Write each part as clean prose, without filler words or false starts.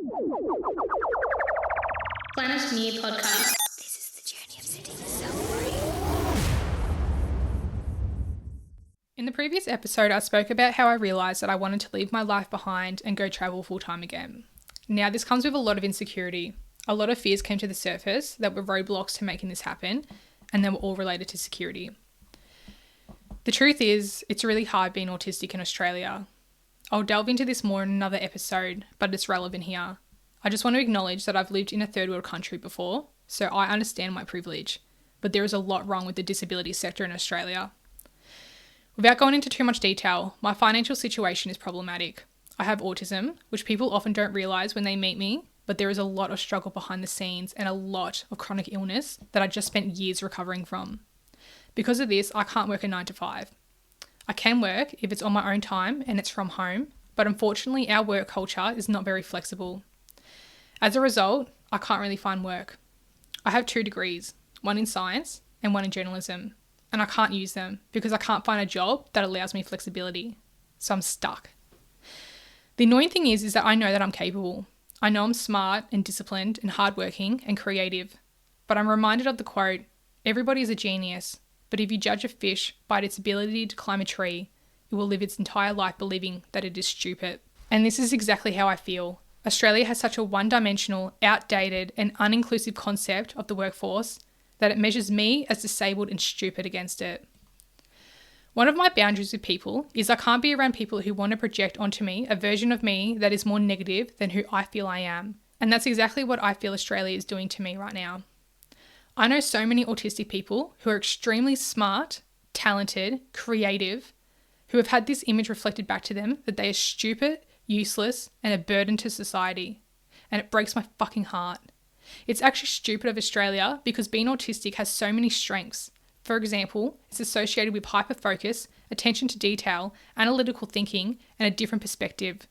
Planet MEW Podcast. This is the journey of setting yourself free. In the previous episode, I spoke about how I realised that I wanted to leave my life behind and go travel full-time again. Now, this comes with a lot of insecurity. A lot of fears came to the surface that were roadblocks to making this happen, and they were all related to security. The truth is, it's really hard being autistic in Australia. I'll delve into this more in another episode, but it's relevant here. I just want to acknowledge that I've lived in a third world country before, so I understand my privilege, but there is a lot wrong with the disability sector in Australia. Without going into too much detail, my financial situation is problematic. I have autism, which people often don't realise when they meet me, but there is a lot of struggle behind the scenes and a lot of chronic illness that I just spent years recovering from. Because of this, I can't work a 9 to 5. I can work if it's on my own time and it's from home, but unfortunately our work culture is not very flexible. As a result, I can't really find work. I have 2 degrees, one in science and one in journalism, and I can't use them because I can't find a job that allows me flexibility. So I'm stuck. The annoying thing is that I know that I'm capable. I know I'm smart and disciplined and hardworking and creative, but I'm reminded of the quote, "Everybody is a genius, but if you judge a fish by its ability to climb a tree, it will live its entire life believing that it is stupid." And this is exactly how I feel. Australia has such a one-dimensional, outdated and uninclusive concept of the workforce that it measures me as disabled and stupid against it. One of my boundaries with people is I can't be around people who want to project onto me a version of me that is more negative than who I feel I am. And that's exactly what I feel Australia is doing to me right now. I know so many autistic people who are extremely smart, talented, creative, who have had this image reflected back to them that they are stupid, useless, and a burden to society. And it breaks my fucking heart. It's actually stupid of Australia because being autistic has so many strengths. For example, it's associated with hyperfocus, attention to detail, analytical thinking, and a different perspective.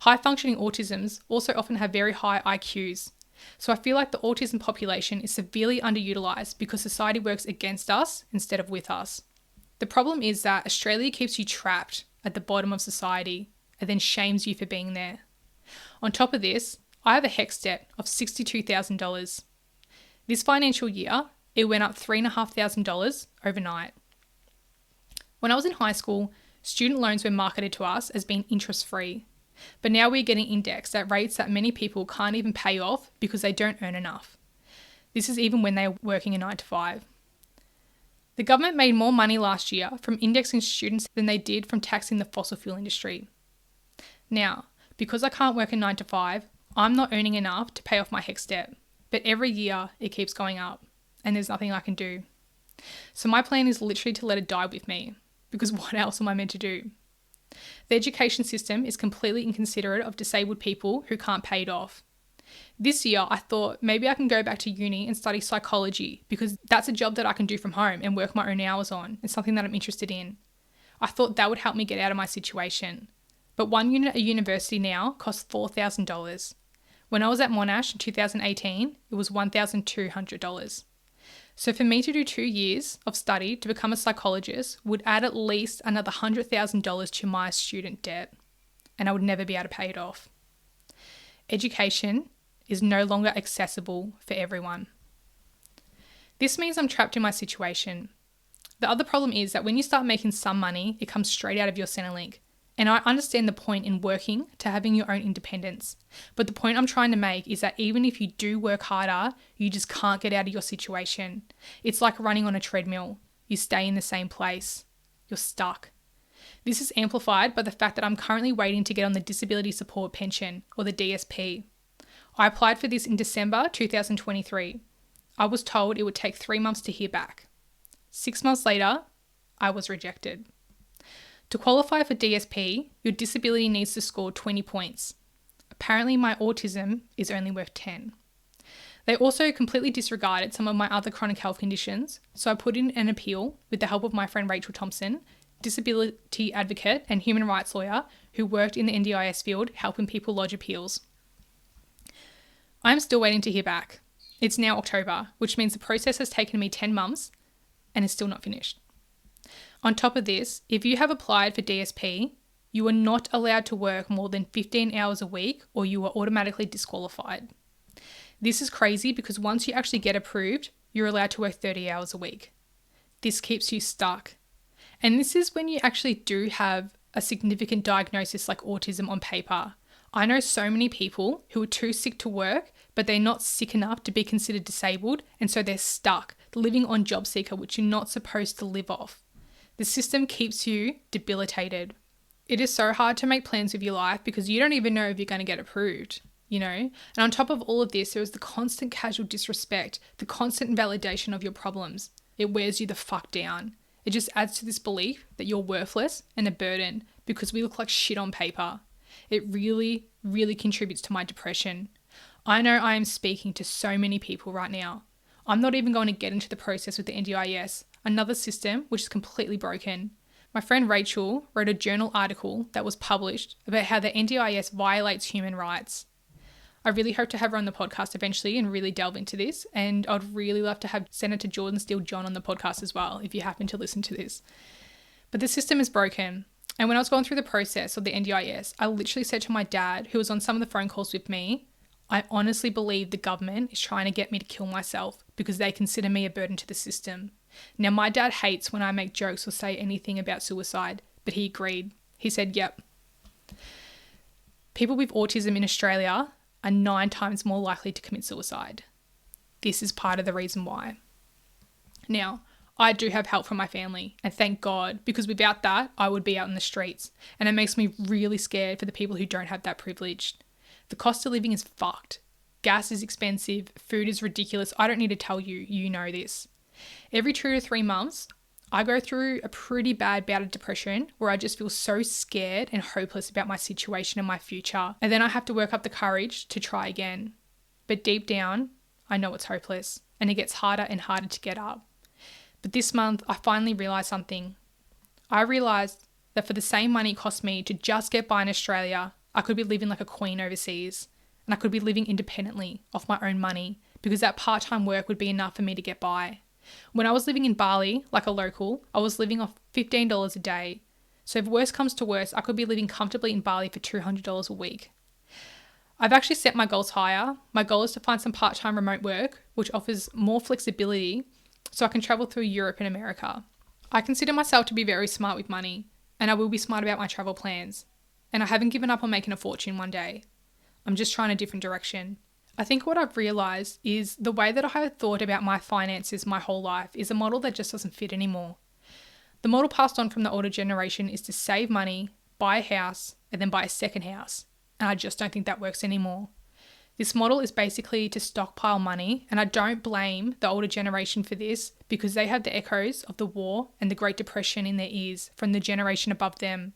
High-functioning autisms also often have very high IQs. So I feel like the autism population is severely underutilised because society works against us instead of with us. The problem is that Australia keeps you trapped at the bottom of society and then shames you for being there. On top of this, I have a HECS debt of $62,000. This financial year, it went up $3,500 overnight. When I was in high school, student loans were marketed to us as being interest-free, but now we're getting indexed at rates that many people can't even pay off because they don't earn enough. This is even when they are working a 9 to 5. The government made more money last year from indexing students than they did from taxing the fossil fuel industry. Now, because I can't work a 9 to 5, I'm not earning enough to pay off my HECS debt, but every year it keeps going up and there's nothing I can do. So my plan is literally to let it die with me, because what else am I meant to do? The education system is completely inconsiderate of disabled people who can't pay it off. This year I thought maybe I can go back to uni and study psychology because that's a job that I can do from home and work my own hours on and something that I'm interested in. I thought that would help me get out of my situation. But one unit at university now costs $4,000. When I was at Monash in 2018, it was $1,200. So for me to do 2 years of study to become a psychologist would add at least another $100,000 to my student debt, and I would never be able to pay it off. Education is no longer accessible for everyone. This means I'm trapped in my situation. The other problem is that when you start making some money, it comes straight out of your Centrelink. And I understand the point in working to having your own independence. But the point I'm trying to make is that even if you do work harder, you just can't get out of your situation. It's like running on a treadmill. You stay in the same place. You're stuck. This is amplified by the fact that I'm currently waiting to get on the Disability Support Pension, or the DSP. I applied for this in December 2023. I was told it would take 3 months to hear back. 6 months later, I was rejected. To qualify for DSP, your disability needs to score 20 points. Apparently my autism is only worth 10. They also completely disregarded some of my other chronic health conditions, so I put in an appeal with the help of my friend Rachel Thompson, disability advocate and human rights lawyer who worked in the NDIS field helping people lodge appeals. I am still waiting to hear back. It's now October, which means the process has taken me 10 months and is still not finished. On top of this, if you have applied for DSP, You are not allowed to work more than 15 hours a week or you are automatically disqualified. This is crazy because once you actually get approved, you're allowed to work 30 hours a week. This keeps you stuck. And this is when you actually do have a significant diagnosis like autism on paper. I know so many people who are too sick to work, but they're not sick enough to be considered disabled, and so they're stuck, living on job seeker, which you're not supposed to live off. The system keeps you debilitated. It is so hard to make plans with your life because you don't even know if you're going to get approved, you know? And on top of all of this, there is the constant casual disrespect, the constant invalidation of your problems. It wears you the fuck down. It just adds to this belief that you're worthless and a burden because we look like shit on paper. It really, really contributes to my depression. I know I am speaking to so many people right now. I'm not even going to get into the process with the NDIS, another system which is completely broken. My friend Rachel wrote a journal article that was published about how the NDIS violates human rights. I really hope to have her on the podcast eventually and really delve into this, and I'd really love to have Senator Jordan Steele John on the podcast as well, if you happen to listen to this. But the system is broken. And when I was going through the process of the NDIS, I literally said to my dad, who was on some of the phone calls with me, I honestly believe the government is trying to get me to kill myself because they consider me a burden to the system. Now, my dad hates when I make jokes or say anything about suicide, but he agreed. He said, yep. People with autism in Australia are 9 times more likely to commit suicide. This is part of the reason why. Now, I do have help from my family, and thank God, because without that, I would be out in the streets, and it makes me really scared for the people who don't have that privilege. The cost of living is fucked. Gas is expensive, food is ridiculous. I don't need to tell you, you know this. Every 2 to 3 months, I go through a pretty bad bout of depression where I just feel so scared and hopeless about my situation and my future, and then I have to work up the courage to try again. But deep down, I know it's hopeless, and it gets harder and harder to get up. But this month, I finally realised something. I realised that for the same money it cost me to just get by in Australia, I could be living like a queen overseas. And I could be living independently off my own money because that part-time work would be enough for me to get by. When I was living in Bali, like a local, I was living off $15 a day. So if worse comes to worse, I could be living comfortably in Bali for $200 a week. I've actually set my goals higher. My goal is to find some part-time remote work, which offers more flexibility so I can travel through Europe and America. I consider myself to be very smart with money, and I will be smart about my travel plans. And I haven't given up on making a fortune one day. I'm just trying a different direction. I think what I've realised is the way that I have thought about my finances my whole life is a model that just doesn't fit anymore. The model passed on from the older generation is to save money, buy a house, and then buy a second house. And I just don't think that works anymore. This model is basically to stockpile money, and I don't blame the older generation for this because they have the echoes of the war and the Great Depression in their ears from the generation above them.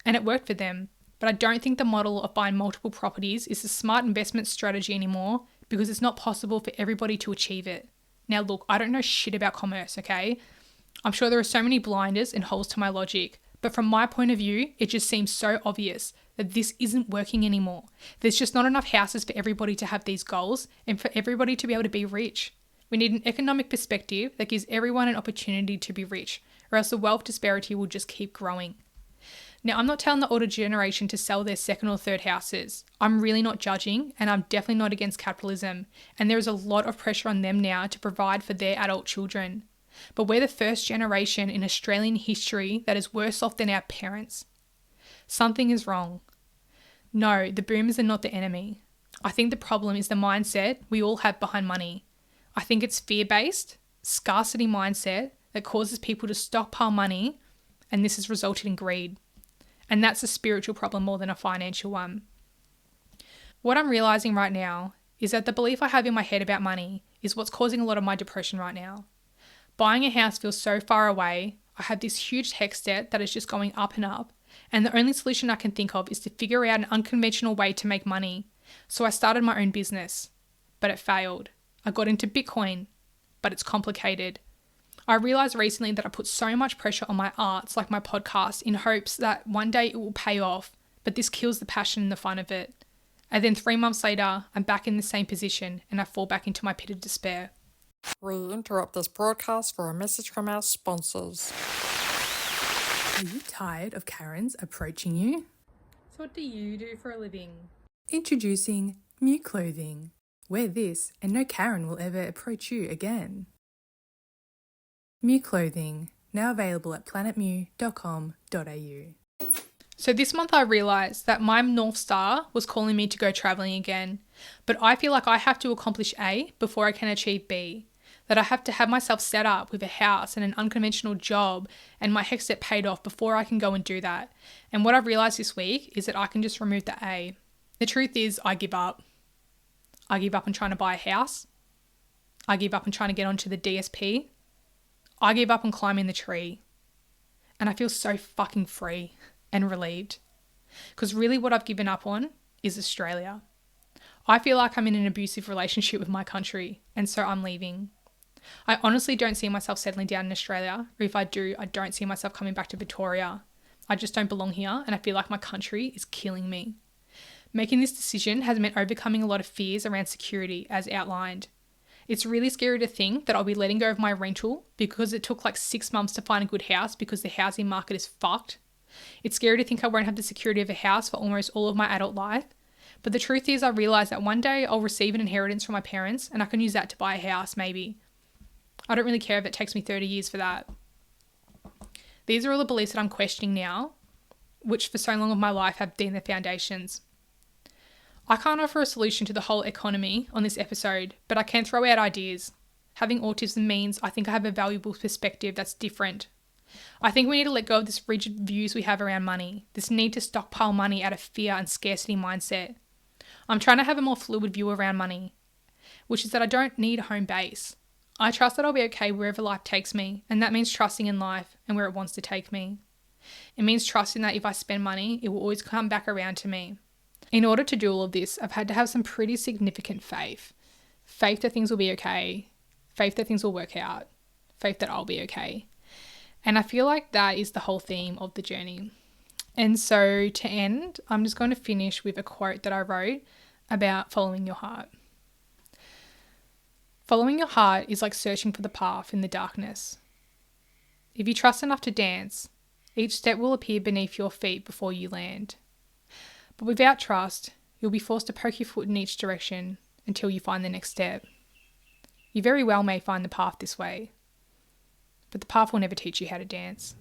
And it worked for them. But I don't think the model of buying multiple properties is a smart investment strategy anymore because it's not possible for everybody to achieve it. Now look, I don't know shit about commerce, okay? I'm sure there are so many blinders and holes to my logic, but from my point of view, it just seems so obvious that this isn't working anymore. There's just not enough houses for everybody to have these goals and for everybody to be able to be rich. We need an economic perspective that gives everyone an opportunity to be rich, or else the wealth disparity will just keep growing. Now, I'm not telling the older generation to sell their second or third houses. I'm really not judging, and I'm definitely not against capitalism. And there is a lot of pressure on them now to provide for their adult children. But we're the first generation in Australian history that is worse off than our parents. Something is wrong. No, the boomers are not the enemy. I think the problem is the mindset we all have behind money. I think it's fear-based, scarcity mindset that causes people to stockpile money, and this has resulted in greed. And that's a spiritual problem more than a financial one. What I'm realizing right now is that the belief I have in my head about money is what's causing a lot of my depression right now. Buying a house feels so far away. I have this huge HECS debt that is just going up and up. And the only solution I can think of is to figure out an unconventional way to make money. So I started my own business, but it failed. I got into Bitcoin, but it's complicated. I realized recently that I put so much pressure on my arts, like my podcast, in hopes that one day it will pay off, but this kills the passion and the fun of it. And then 3 months later, I'm back in the same position and I fall back into my pit of despair. We interrupt this broadcast for a message from our sponsors. Are you tired of Karens approaching you? So what do you do for a living? Introducing MEW Clothing. Wear this and no Karen will ever approach you again. MEW Clothing, now available at planetmew.com.au. So this month I realised that my North Star was calling me to go travelling again, but I feel like I have to accomplish A before I can achieve B. That I have to have myself set up with a house and an unconventional job and my HECS debt paid off before I can go and do that. And what I've realised this week is that I can just remove the A. The truth is I give up. I give up on trying to buy a house. I give up on trying to get onto the DSP. I give up on climbing the tree. And I feel so fucking free and relieved. Because really what I've given up on is Australia. I feel like I'm in an abusive relationship with my country, and so I'm leaving. I honestly don't see myself settling down in Australia, or if I do, I don't see myself coming back to Victoria. I just don't belong here, and I feel like my country is killing me. Making this decision has meant overcoming a lot of fears around security, as outlined. It's really scary to think that I'll be letting go of my rental because it took like 6 months to find a good house because the housing market is fucked. It's scary to think I won't have the security of a house for almost all of my adult life. But the truth is I realise that one day I'll receive an inheritance from my parents and I can use that to buy a house maybe. I don't really care if it takes me 30 years for that. These are all the beliefs that I'm questioning now, which for so long of my life have been the foundations. I can't offer a solution to the whole economy on this episode, but I can throw out ideas. Having autism means I think I have a valuable perspective that's different. I think we need to let go of this rigid views we have around money, this need to stockpile money out of fear and scarcity mindset. I'm trying to have a more fluid view around money, which is that I don't need a home base. I trust that I'll be okay wherever life takes me, and that means trusting in life and where it wants to take me. It means trusting that if I spend money, it will always come back around to me. In order to do all of this, I've had to have some pretty significant faith. Faith that things will be okay. Faith that things will work out. Faith that I'll be okay. And I feel like that is the whole theme of the journey. And so to end, I'm just going to finish with a quote that I wrote about following your heart. Following your heart is like searching for the path in the darkness. If you trust enough to dance, each step will appear beneath your feet before you land. But without trust, you'll be forced to poke your foot in each direction until you find the next step. You very well may find the path this way, but the path will never teach you how to dance.